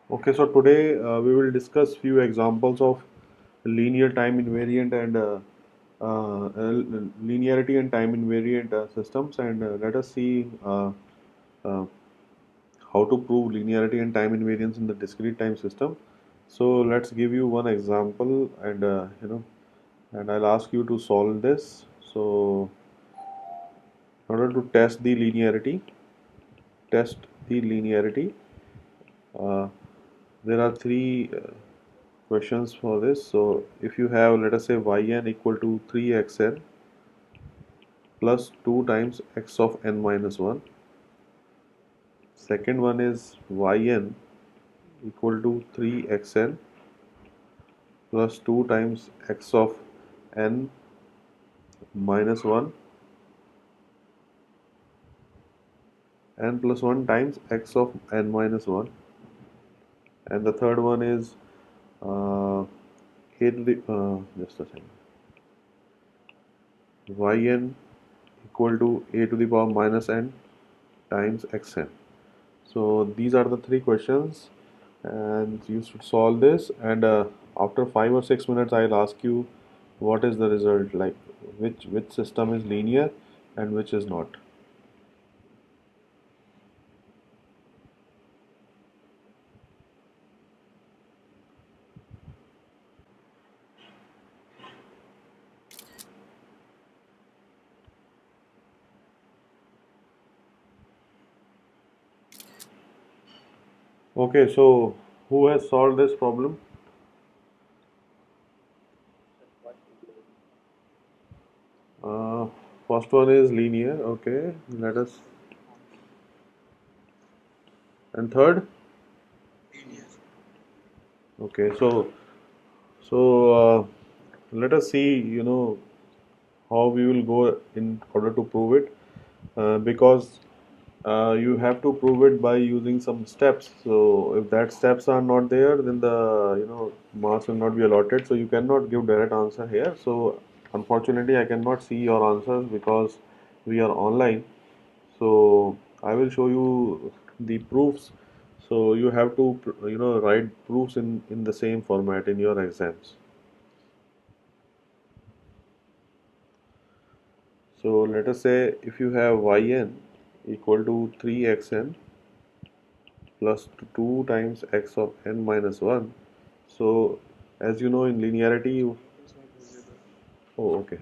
Okay, so today we will discuss few examples of linear time invariant and linearity and time invariant systems, and let us see uh, how to prove linearity and time invariance in the discrete time system. So let's give you one example, and and I'll ask you to solve this. So in order to test the linearity, uh, there are three questions for this. So if you have, let us say, yn equal to 3xn plus 2 times x of n minus 1. Second one is yn equal to 3xn plus 2 times x of n minus 1 n plus 1 times x of n minus 1. And the third one is a to the just a second, yn equal to a to the power minus n times xn. So these are the three questions, and you should solve this. And after 5 or 6 minutes, I'll ask you what is the result, like which system is linear and which is not. Okay, so who has solved this problem? Uh, First one is linear. Okay, let us. And third. Okay, so let us see, how we will go in order to prove it, because you have to prove it by using some steps. So if that steps are not there, then the marks will not be allotted. So you cannot give direct answer here. So unfortunately, I cannot see your answers because we are online. So I will show you the proofs. So you have to write proofs in the same format in your exams. So let us say if you have yn equal to 3xn plus 2 times x of n minus 1. So as you know, in linearity oh, okay.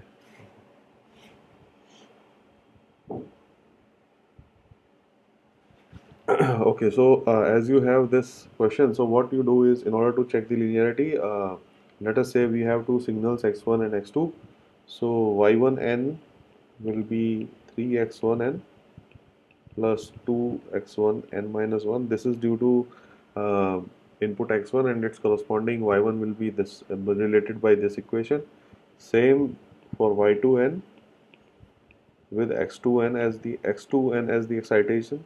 Okay, so as you have this question, so what you do is, in order to check the linearity, let us say we have two signals x1 and x2. So y1n will be 3x1n plus 2x1 n minus 1. This is due to uh, input x1, and its corresponding y1 will be this related by this equation. Same for y2n with x2n as the excitation.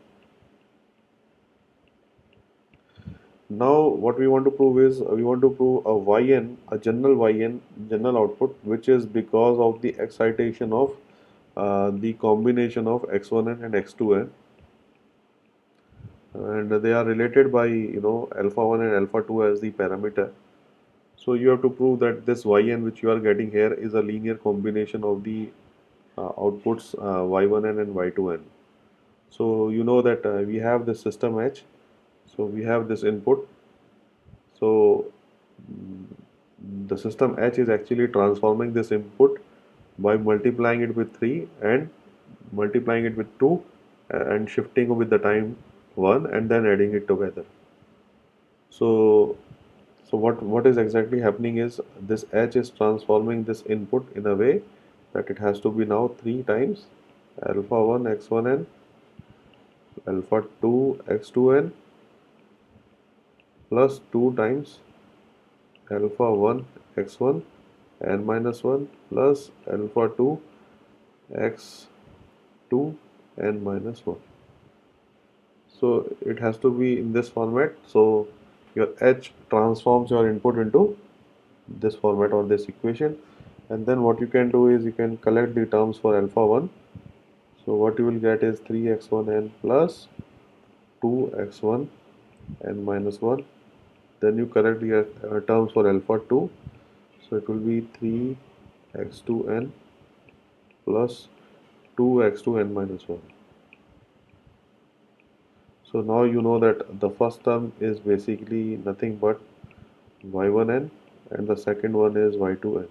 Now what we want to prove is, we want to prove a general output, which is because of the excitation of the combination of x1n and x2n, and they are related by alpha 1 and alpha 2 as the parameter. So you have to prove that this yn which you are getting here is a linear combination of the outputs y1n and y2n. So you know that we have this system H. So we have this input. So the system H is actually transforming this input by multiplying it with 3 and multiplying it with 2 and shifting with the time 1 and then adding it together. So what is exactly happening is, this H is transforming this input in a way that it has to be now 3 times alpha 1 x1n, alpha 2 x2n plus 2 times alpha 1 x1 n minus 1 plus alpha 2 x2 n minus 1. So it has to be in this format. So your H transforms your input into this format or this equation, and then what you can do is you can collect the terms for alpha 1. So what you will get is 3x1n plus 2x1 n minus 1 Then you correct the terms for alpha 2. So it will be 3x2n plus 2x2n minus 1. So now you know that the first term is basically nothing but y1n and the second one is y2n.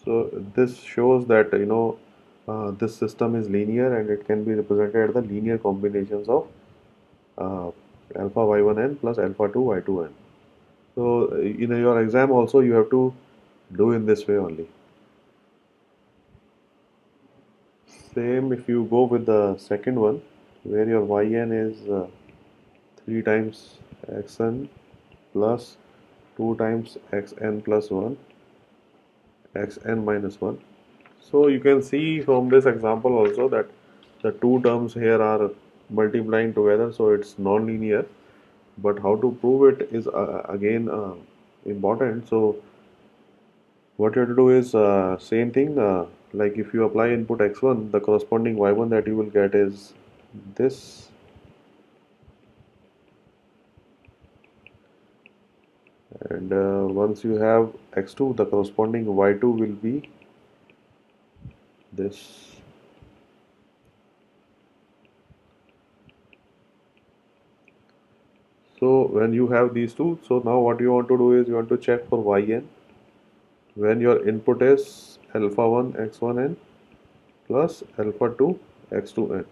So this shows that this system is linear and it can be represented as the linear combinations of uh, alpha y1n plus alpha 2 y2n. So in your exam also you have to do in this way only. Same if you go with the second one where your yn is 3 times xn plus 2 times xn plus 1 xn minus 1. So you can see from this example also that the two terms here are multiplying together, so it's non-linear. But how to prove it is again important. So what you have to do is same thing. Like if you apply input x1, the corresponding y1 that you will get is this, and once you have x2, the corresponding y2 will be this. So when you have these two, so now what you want to do is you want to check for yn when your input is alpha 1 x1n plus alpha 2 x2n.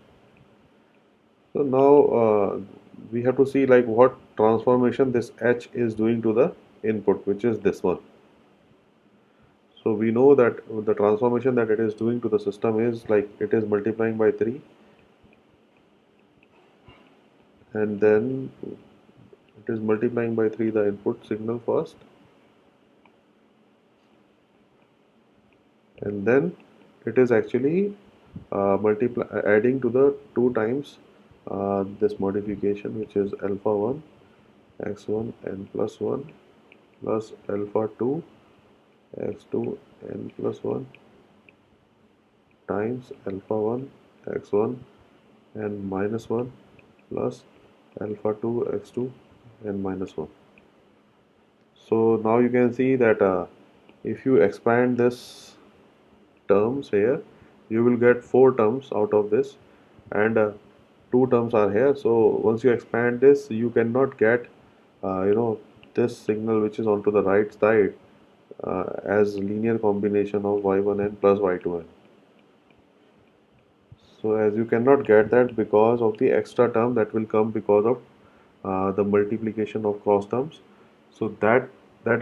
So now we have to see like what transformation this h is doing to the input, which is this one. So we know that the transformation that it is doing to the system is like it is multiplying by 3 and then it is multiplying by 3 the input signal first, and then it is actually adding to the 2 times this modification, which is alpha 1 x1 n plus 1 plus alpha 2 x2 n plus 1 times alpha 1 x1 n minus 1 plus alpha 2 x2 n minus 1. So now you can see that if you expand this terms here, you will get 4 terms out of this, and 2 terms are here. So once you expand this, you cannot get this signal which is onto the right side as linear combination of y1n plus y2n. So as you cannot get that because of the extra term that will come because of the multiplication of cross terms. So that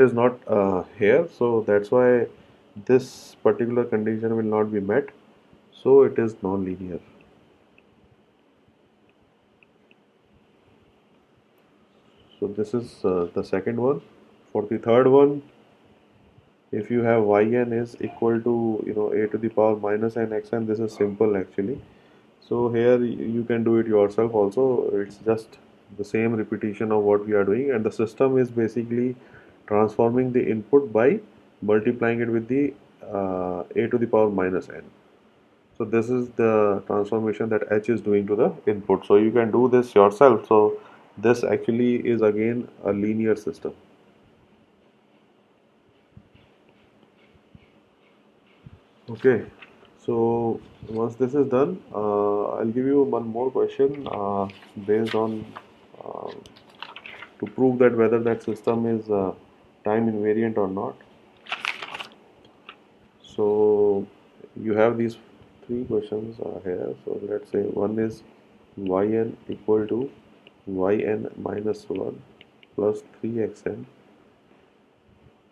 is not here. So that's why this particular condition will not be met. So it is non-linear. So this is the second one. For the third one, if you have yn is equal to a to the power minus n xn, this is simple actually. So here you can do it yourself also. It's just the same repetition of what we are doing, and the system is basically transforming the input by multiplying it with the a to the power minus n. So this is the transformation that h is doing to the input. So you can do this yourself. So this actually is again a linear system. Okay, so once this is done, I'll give you one more question based on uh, to prove that whether that system is time invariant or not. So you have these three questions here. So let's say one is yn equal to yn minus 1 plus 3xn.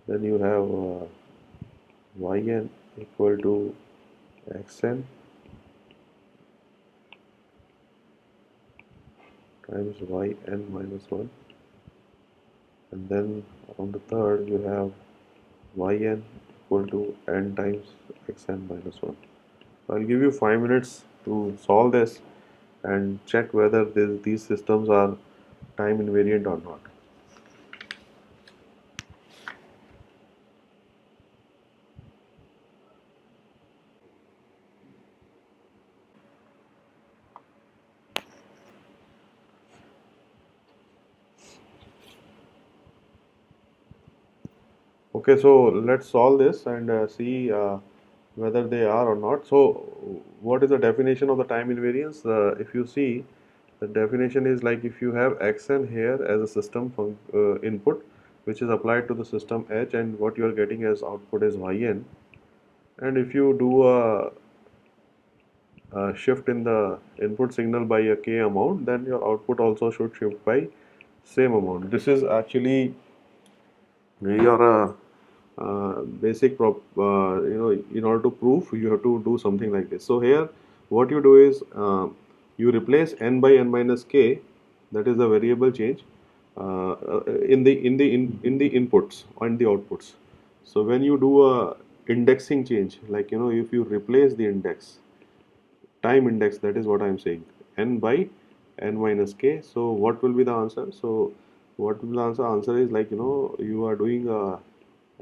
Then you have yn equal to xn times yn minus 1, and then on the third you have yn equal to n times xn minus 1. I'll give you 5 minutes to solve this and check whether these systems are time invariant or not. Okay, so let's solve this and see whether they are or not. So what is the definition of the time invariance? If you see, the definition is like if you have xn here as a system input which is applied to the system h, and what you are getting as output is yn, and if you do a shift in the input signal by a k amount, then your output also should shift by same amount. This is actually your basic in order to prove, you have to do something like this. So here what you do is you replace n by n minus k, that is the variable change in the inputs and the outputs. So when you do a indexing change, like if you replace the index, time index, that is what I am saying, n by n minus k. So what will be the answer? So what will the answer is like you are doing a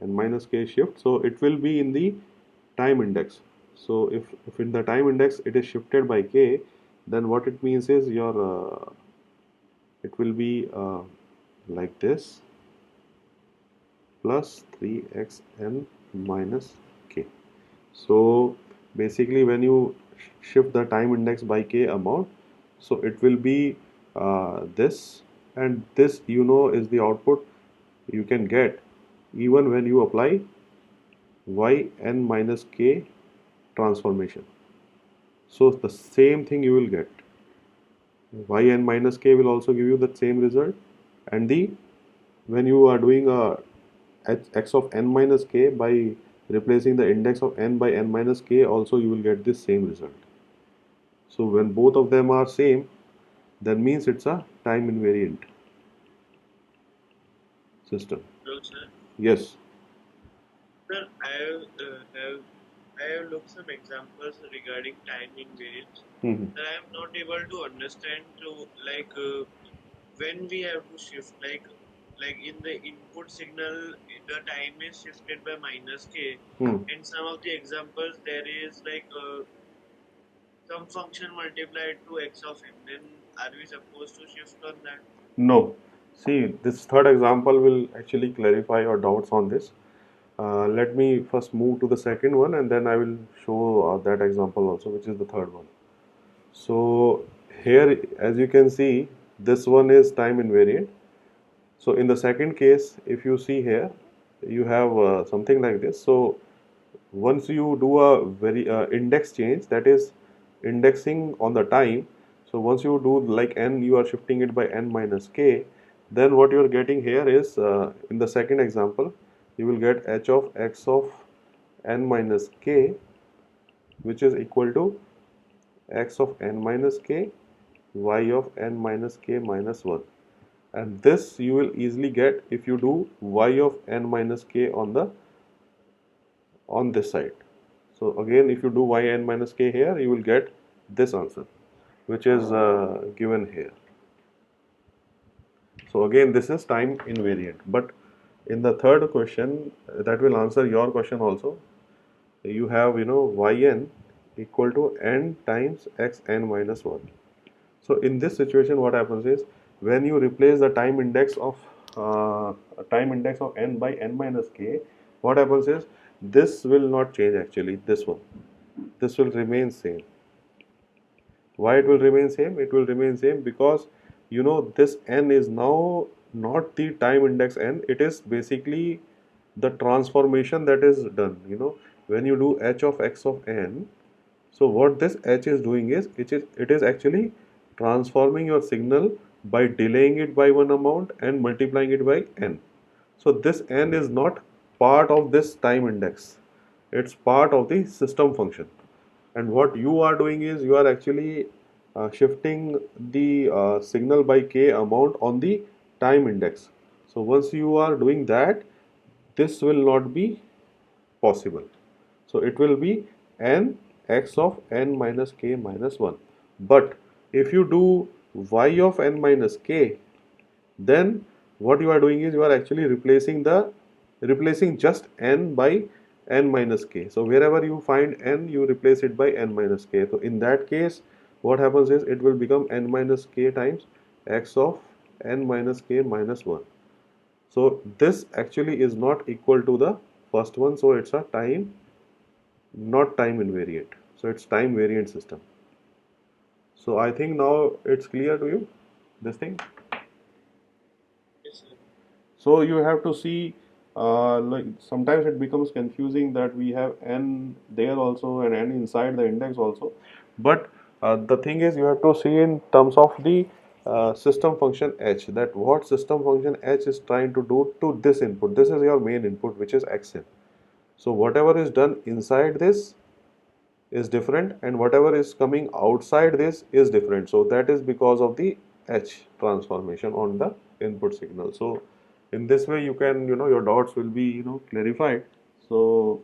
n minus k shift, so it will be in the time index. So if in the time index it is shifted by k, then what it means is your it will be like this, plus 3xn minus k. So basically when you shift the time index by k amount, so it will be this, and this is the output you can get even when you apply yn minus k transformation. So the same thing you will get. Yn minus k will also give you the same result, and the when you are doing a x of n minus k by replacing the index of n by n minus k, also you will get this same result. So when both of them are same, that means it's a time invariant system. Hello, sir. Yes. Sir, I have looked some examples regarding time invariance. Mhm. That I am not able to understand to when we have to shift like in the input signal the time is shifted by minus k. Hmm. In some of the examples there is some function multiplied to x of n. Then are we supposed to shift on that? No. See, this third example will actually clarify your doubts on this. Let me first move to the second one, and then I will show that example also, which is the third one. So here, as you can see, this one is time invariant. So in the second case, if you see here, you have something like this. So once you do a very index change, that is indexing on the time. So once you do like n, you are shifting it by n minus k, then what you are getting here is in the second example, you will get h of x of n minus k, which is equal to x of n minus k, y of n minus k minus 1. And this you will easily get if you do y of n minus k on this side. So again, if you do yn minus k here, you will get this answer, which is given here. So again, this is time invariant. But in the third question, that will answer your question also. You have yn equal to n times xn minus 1. So in this situation, what happens is when you replace the time index of n by n minus k, what happens is this will not change actually. This will remain same. Why it will remain same? It will remain same because this n is now not the time index n. It is basically the transformation that is done. When you do h of x of n, so what this h is doing is it is actually transforming your signal by delaying it by one amount and multiplying it by n. So this n is not part of this time index. It's part of the system function. And what you are doing is you are actually shifting the signal by k amount on the time index. So once you are doing that, this will not be possible. So it will be n x of n minus k minus 1. But if you do y of n minus k, then what you are doing is you are actually replacing just n by n minus k. So wherever you find n, you replace it by n minus k. So in that case, what happens is it will become n minus k times x of n minus k minus 1. So this actually is not equal to the first one, so it's a time, not time invariant. So it's time variant system. So I think now it's clear to you, this thing. Yes, sir. So you have to see, like sometimes it becomes confusing that we have n there also and n inside the index also. But the thing is, you have to see in terms of the system function h, that what system function h is trying to do to this input. This is your main input, which is xn. So whatever is done inside this is different, and whatever is coming outside this is different. So that is because of the H transformation on the input signal. So in this way you can, your doubts will be, clarified. So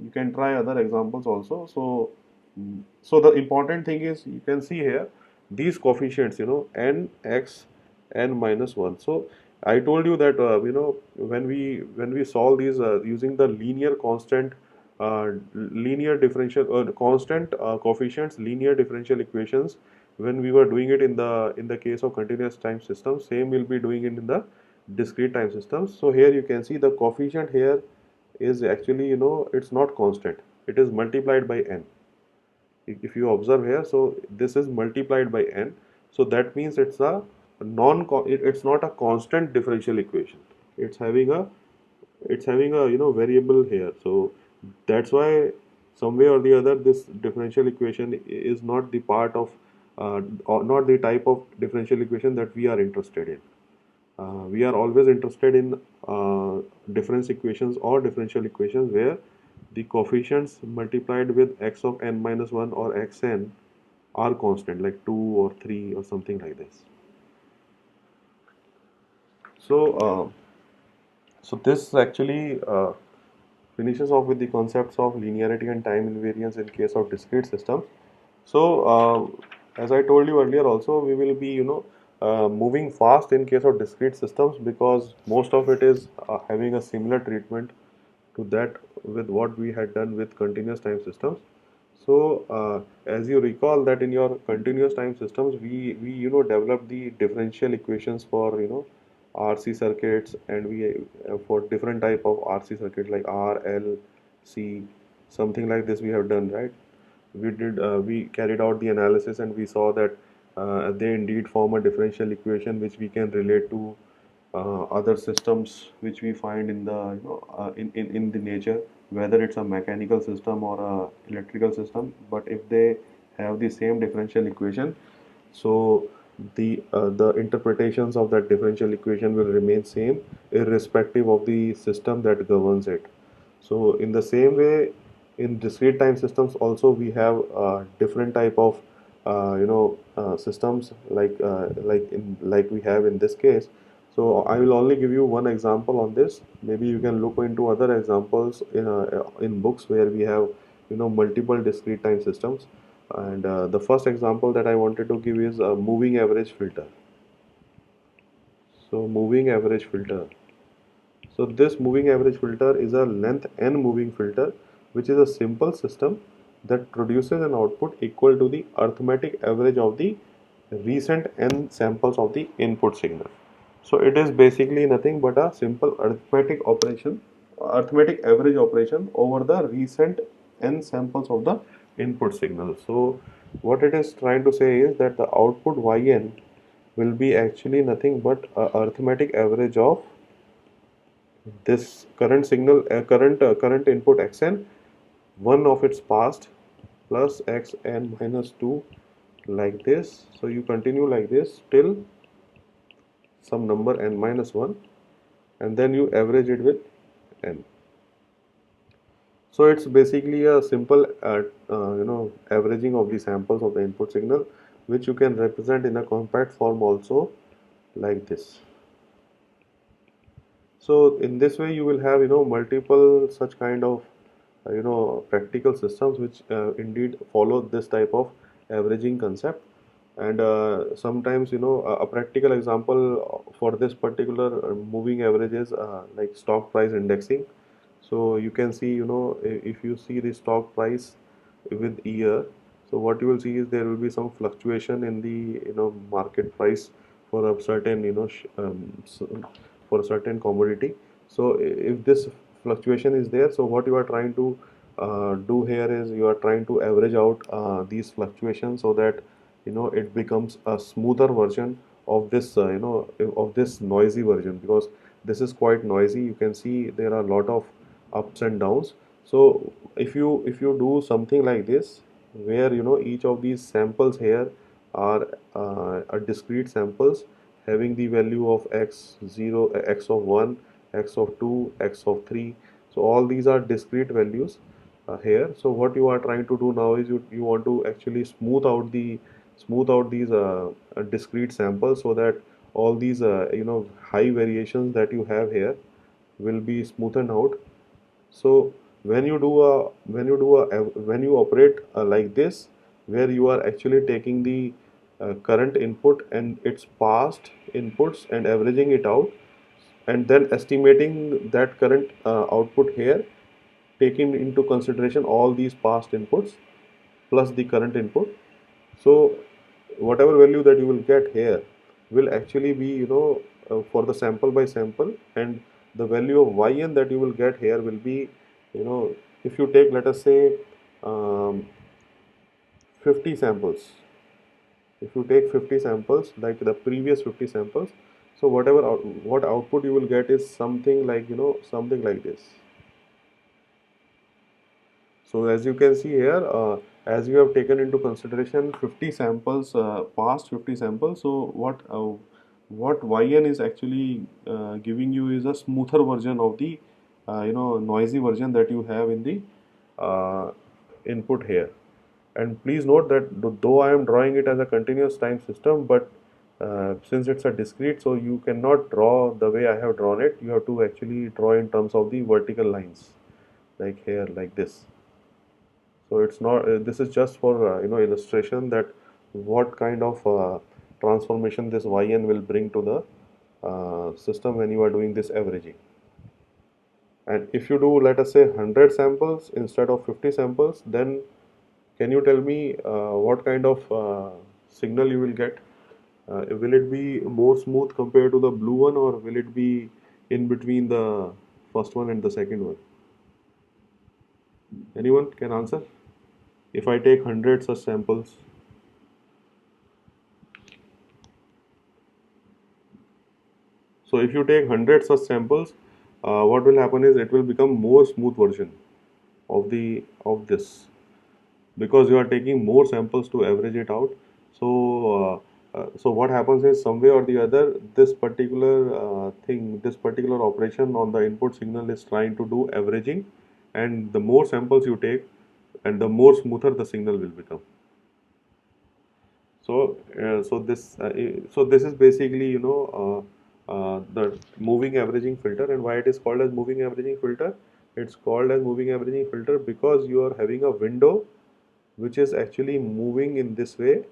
you can try other examples also. So the important thing is, you can see here these coefficients, n, x, n minus 1. So I told you that, when we solve these using the linear constant, linear differential constant coefficients, linear differential equations, when we were doing it in the case of continuous time systems, same we'll be doing it in the discrete time systems. So here you can see the coefficient here is actually, it's not constant, it is multiplied by n. If you observe here, so this is multiplied by n, so that means it's a non it's not a constant differential equation, it's having a variable here. So that's why some way or the other this differential equation is not the part of, or not the type of differential equation that we are interested in. We are always interested in difference equations or differential equations where the coefficients multiplied with x of n minus 1 or xn are constant, like 2 or 3 or something like this. So this actually finishes off with the concepts of linearity and time invariance in case of discrete systems. So as I told you earlier also, we will be, moving fast in case of discrete systems, because most of it is having a similar treatment to that with what we had done with continuous time systems. So as you recall that in your continuous time systems, we developed the differential equations for, RC circuits, and we for different type of RC circuit like R, L, C, something like this we have done, right? We carried out the analysis, and we saw that they indeed form a differential equation which we can relate to other systems which we find in the, in the nature, whether it's a mechanical system or a electrical system. But if they have the same differential equation, so the interpretations of that differential equation will remain same irrespective of the system that governs it. So in the same way, in discrete time systems also we have different type of systems, like we have in this case. So I will only give you one example on this. Maybe you can look into other examples in books where we have, multiple discrete time systems. And the first example that I wanted to give is a moving average filter. So moving average filter. So this moving average filter is a length n moving filter, which is a simple system that produces an output equal to the arithmetic average of the recent n samples of the input signal. So it is basically nothing but a simple arithmetic average operation over the recent n samples of the input signal. So what it is trying to say is that the output yn will be actually nothing but a arithmetic average of this current signal, current input xn, one of its past, plus xn minus 2, like this. So you continue like this till some number n minus 1, and then you average it with n. So it's basically a simple averaging of the samples of the input signal, which you can represent in a compact form also, like this. So in this way you will have, multiple such kind of practical systems which indeed follow this type of averaging concept. And sometimes, a practical example for this particular moving average is like stock price indexing. So you can see, if you see the stock price with year, so what you will see is there will be some fluctuation in the, market price for a certain, for a certain commodity. So if this fluctuation is there, so what you are trying to do here is you are trying to average out these fluctuations so that it becomes a smoother version of this of this noisy version, because this is quite noisy. You can see there are a lot of ups and downs. So if you do something like this, where each of these samples here are a discrete samples having the value of x0, x of 1, x of 2, x of 3. So all these are discrete values here. So what you are trying to do now is you want to actually smooth out these discrete samples, so that all these high variations that you have here will be smoothened out. So when you operate like this, where you are actually taking the current input and its past inputs and averaging it out, and then estimating that current output here, taking into consideration all these past inputs plus the current input. So whatever value that you will get here will actually be for the sample by sample, and the value of yn that you will get here will be, you know if you take, let us say, um, 50 samples. If you take 50 samples like the previous 50 samples, so what output you will get is something like, something like this. So as you can see here, as you have taken into consideration 50 samples, past 50 samples, so what yn is actually giving you is a smoother version of the noisy version that you have in the uh, input here. And please note that though I am drawing it as a continuous time system, but since it's a discrete, so you cannot draw the way I have drawn it. You have to actually draw in terms of the vertical lines, like here, like this. So it's not. This is just for illustration that what kind of transformation this yn will bring to the system when you are doing this averaging. And if you do, let us say, 100 samples instead of 50 samples, then can you tell me what kind of signal you will get? Will it be more smooth compared to the blue one, or will it be in between the first one and the second one? Anyone can answer? If I take 100 such samples, so if you take 100 such samples, what will happen is it will become more smooth version of this, because you are taking more samples to average it out. So what happens is, some way or the other, this particular this particular operation on the input signal is trying to do averaging, and the more samples you take, and the more smoother the signal will become. So this is basically, the moving averaging filter. And why it is called as moving averaging filter? It's called as moving averaging filter because you are having a window which is actually moving in this way,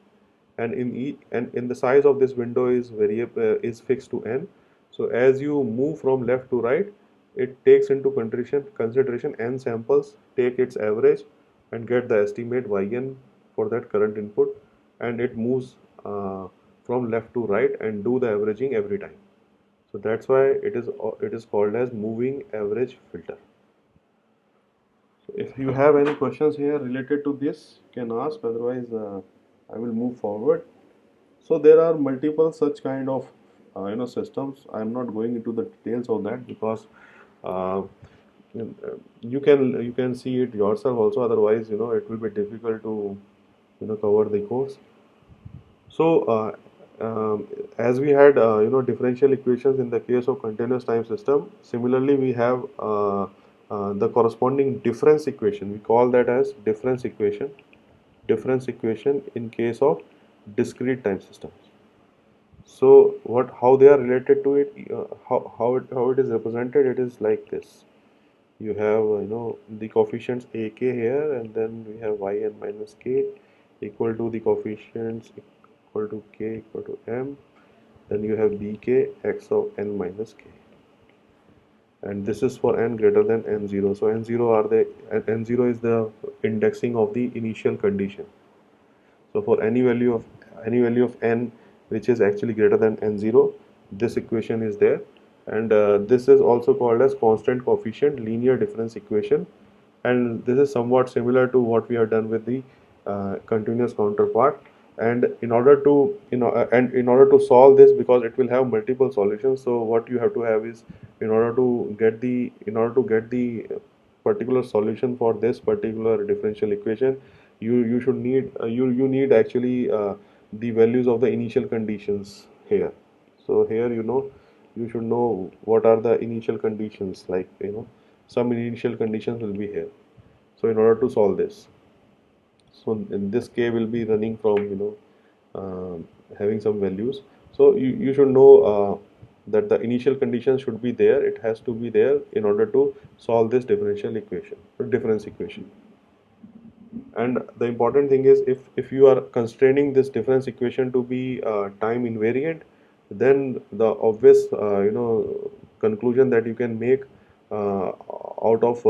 and in the size of this window is variable, is fixed to n. So as you move from left to right, it takes into consideration n samples, take its average, and get the estimate yn for that current input, and it moves from left to right and do the averaging every time. So that's why it is called as moving average filter. So if you have any questions here related to this, you can ask. Otherwise, I will move forward. So there are multiple such kind of systems. I am not going into the details of that, because uh, you can see it yourself also. Otherwise, it will be difficult to cover the course. So as we had differential equations in the case of continuous time system, similarly we have the corresponding difference equation. We call that as difference equation. Difference equation in case of discrete time systems. So how they are related to it, how it is represented, it is like this. You have the coefficients ak here, and then we have yn minus k equal to the coefficients equal to k equal to m. Then you have bk x of n minus k, and this is for n greater than n0. So n0 is the indexing of the initial condition. So for any value of n which is actually greater than n0, this equation is there. and this is also called as constant coefficient linear difference equation, and this is somewhat similar to what we have done with the continuous counterpart. And in order to solve this, because it will have multiple solutions, so what you have to have is, in order to get the particular solution for this particular differential equation, you should need you need actually the values of the initial conditions here. So here, you should know what are the initial conditions, like, some initial conditions will be here. So in order to solve this, so in this k will be running from, having some values. So you should know that the initial condition should be there, it has to be there in order to solve this differential equation or difference equation. And the important thing is, if you are constraining this difference equation to be time invariant, then the obvious conclusion that you can make out of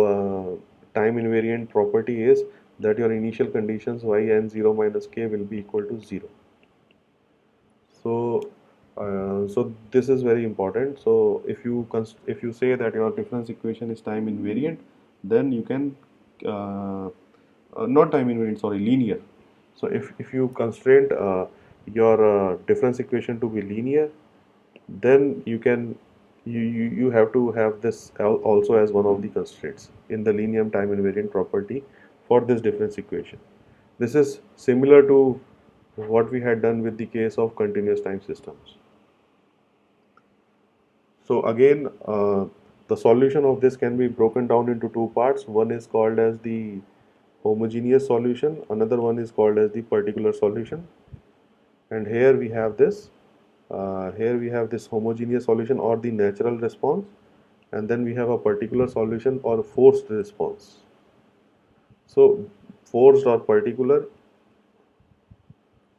time invariant property is that your initial conditions y and 0 minus k will be equal to 0. So this is very important. So if you say that your difference equation is time invariant, then you can not time invariant, sorry, linear. So if you constrain your difference equation to be linear, then you have to have this also as one of the constraints in the linear time invariant property for this difference equation. This is similar to what we had done with the case of continuous time systems. So again, the solution of this can be broken down into two parts. One is called as the homogeneous solution, another one is called as the particular solution. And here we have this homogeneous solution or the natural response, and then we have a particular solution or forced response. So forced or particular,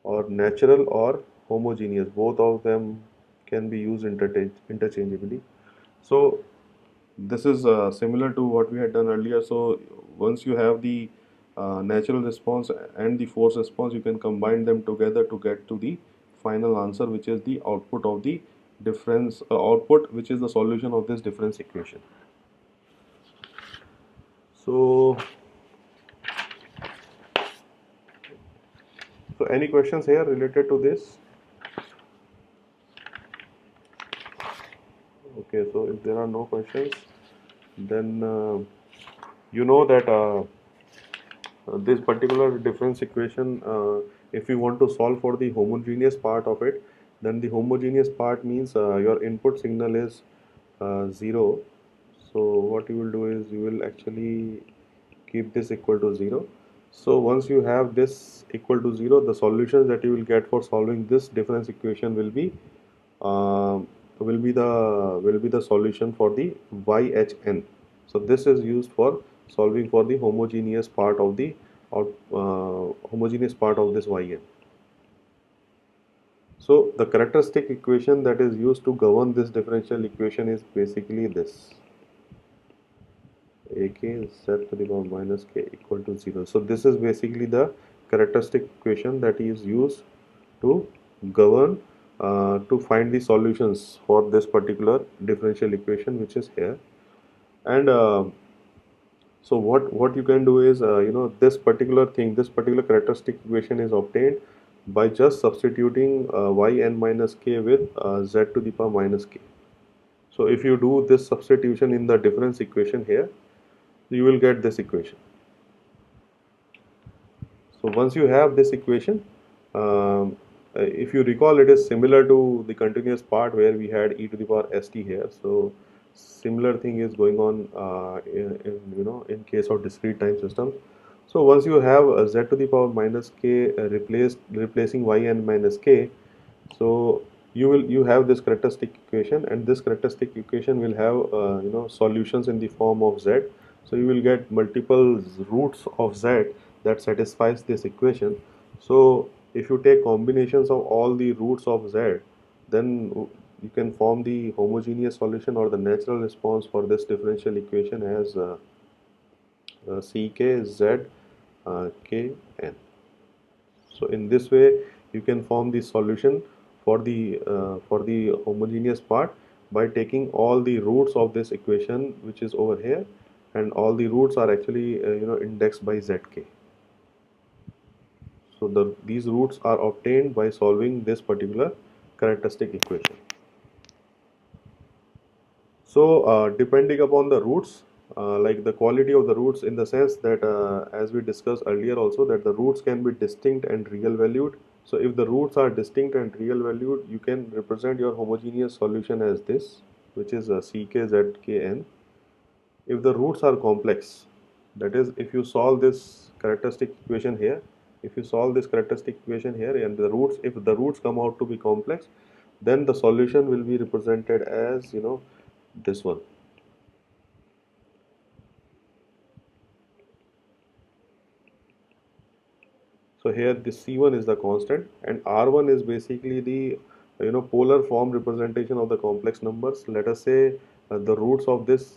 or natural or homogeneous, both of them can be used interchangeably. So this is similar to what we had done earlier. So once you have the natural response and the force response, you can combine them together to get to the final answer, which is the output of the difference output, which is the solution of this difference equation. So any questions here related to this? Okay, so if there are no questions, then you know that this particular difference equation, if you want to solve for the homogeneous part of it, then the homogeneous part means your input signal is 0. So what you will do is you will actually keep this equal to 0. So once you have this equal to 0, the solutions that you will get for solving this difference equation uh, will be the solution for the YHN. So this is used for solving for the homogeneous part of the homogeneous part of this Yn. So the characteristic equation that is used to govern this differential equation is basically this: ak z to the power minus k equal to 0. So this is basically the characteristic equation that is used to govern to find the solutions for this particular differential equation, which is here. And so what you can do is, this particular thing, this particular characteristic equation is obtained by just substituting yn minus k with z to the power minus k. So if you do this substitution in the difference equation here, you will get this equation. So once you have this equation, if you recall, it is similar to the continuous part where we had e to the power st here. So similar thing is going on in case of discrete time systems. So once you have z to the power minus k replacing yn minus k, so you have this characteristic equation, and this characteristic equation will have solutions in the form of z. So you will get multiple roots of z that satisfies this equation. So if you take combinations of all the roots of z, then you can form the homogeneous solution or the natural response for this differential equation as ck z k n. So in this way you can form the solution for the homogeneous part, by taking all the roots of this equation which is over here, and all the roots are actually indexed by zk. So these roots are obtained by solving this particular characteristic equation. So depending upon the roots, like the quality of the roots, in the sense that as we discussed earlier also, that the roots can be distinct and real valued. So if the roots are distinct and real valued, you can represent your homogeneous solution as this, which is ckzkn. If the roots are complex, that is, if you solve this characteristic equation here, if you solve this characteristic equation here, and the roots, if the roots come out to be complex, then the solution will be represented as this one. So here this C1 is the constant, and R1 is basically the polar form representation of the complex numbers. Let us say the roots of this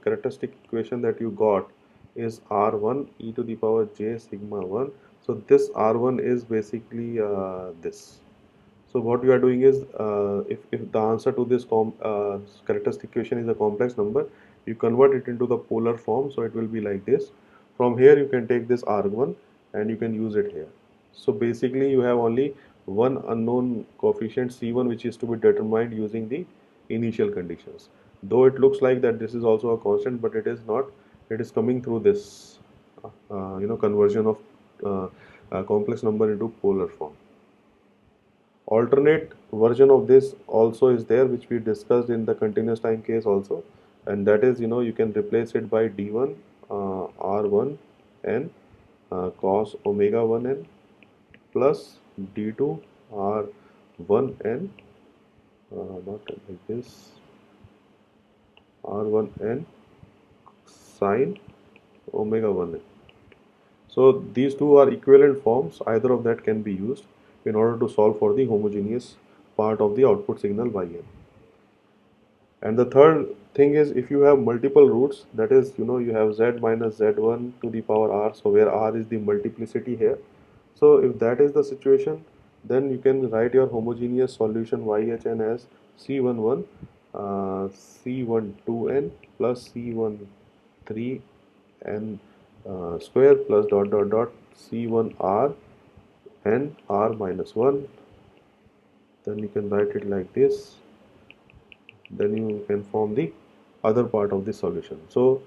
characteristic equation that you got is R1 e to the power j sigma 1. So this R1 is basically this. So what you are doing is, if the answer to this characteristic equation is a complex number, you convert it into the polar form. So it will be like this. From here you can take this R1 and you can use it here. So basically you have only one unknown coefficient C1 which is to be determined using the initial conditions. Though it looks like that this is also a constant, but it is not. It is coming through this conversion of complex number into polar form. Alternate version of this also is there, which we discussed in the continuous time case also, and that is, you can replace it by d1 r1 n cos omega 1 n plus d2 r1 n, not like this, r1 n sine omega 1 n. So these two are equivalent forms. Either of that can be used in order to solve for the homogeneous part of the output signal yn. And the third thing is, if you have multiple roots, that is, you have z minus z1 to the power r, so where r is the multiplicity here. So if that is the situation, then you can write your homogeneous solution yHn as C11 C12n plus C13n square plus dot dot dot C1r n r minus 1. Then you can write it like this. Then you can form the other part of the solution. So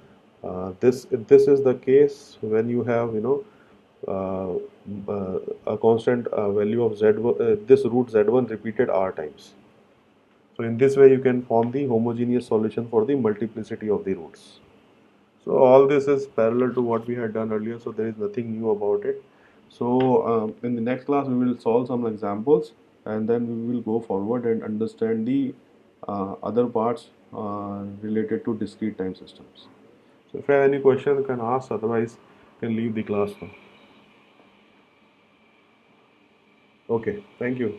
this is the case when you have a constant value of z1, this root z1 repeated r times. So in this way you can form the homogeneous solution for the multiplicity of the roots. So all this is parallel to what we had done earlier, so there is nothing new about it. So in the next class we will solve some examples, and then we will go forward and understand the other parts related to discrete time systems. So if you have any question, you can ask, otherwise you can leave the class now. Okay, thank you.